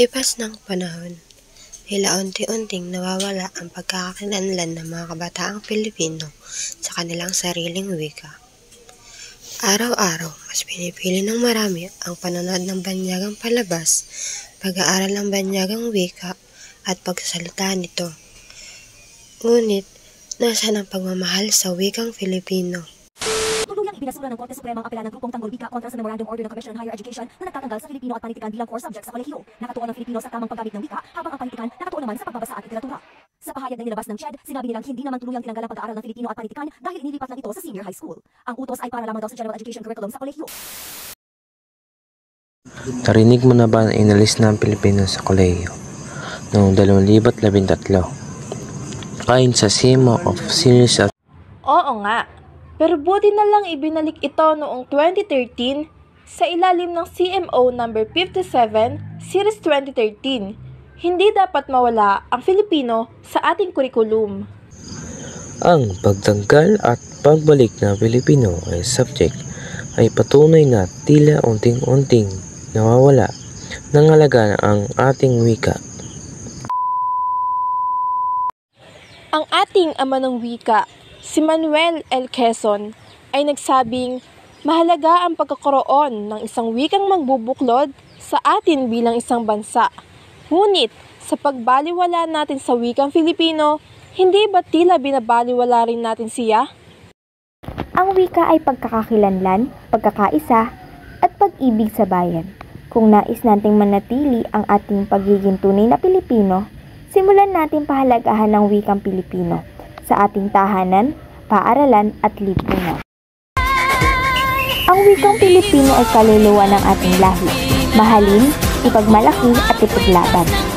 Lipas ng panahon, tila unti-unting nawawala ang pagkakakilanlan ng mga kabataang Pilipino sa kanilang sariling wika. Araw-araw, mas pinipili ng marami ang panonood ng banyagang palabas, pag-aaral ng banyagang wika at pagsasalita nito. Ngunit, nasaan ang pagmamahal sa wikang Filipino? Tuluyang ibinasura ng Korte Suprema ang apela ng grupong Tanggol Wika kontra sa Memorandum Order ng Commission on Higher Education na nagtatanggal sa Filipino at panitikan bilang core subject sa kolehiyo. Nakatuon ang Filipino sa tamang paggamit ng wika, habang ang panitikan nakatuon naman sa pagbabasa at literatura. Sa pahayag na inilabas ng CHED, sinabi nilang hindi naman tuluyang tinanggal ang pag-aaral ng Filipino at panitikan dahil inilipat lang ito sa senior high school. Ang utos ay para lamang daw sa general education curriculum sa kolehiyo. Narinig mo na ba na inalis na ang Pilipino sa kolehiyo noong 2013? Ayon sa CMO of Seniors at Oo nga, pero buti na lang ibinalik ito noong 2013 sa ilalim ng CMO number 57 Series 2013. Hindi dapat mawala ang Filipino sa ating kurikulum. ang pagtanggal at pagbalik ng Pilipino ay subject ay patunay na tila unting-unting nawawala ng halaga ang ating wika. Ang ating ama ng wika, si Manuel L. Quezon, ay nagsabing mahalaga ang pagkakaroon ng isang wikang magbubuklod sa atin bilang isang bansa. Ngunit, sa pagbaliwala natin sa wikang Filipino, hindi ba tila binabaliwala rin natin siya? Ang wika ay pagkakakilanlan, pagkakaisa, at pag-ibig sa bayan. Kung nais nating manatili ang ating pagiging tunay na Pilipino, simulan natin pahalagahan ng wikang Pilipino sa ating tahanan, paaralan at lipunan. Ang wikang Pilipino ay kaluluwa ng ating lahi. Mahalin, ipagmalaki at ipaglaban.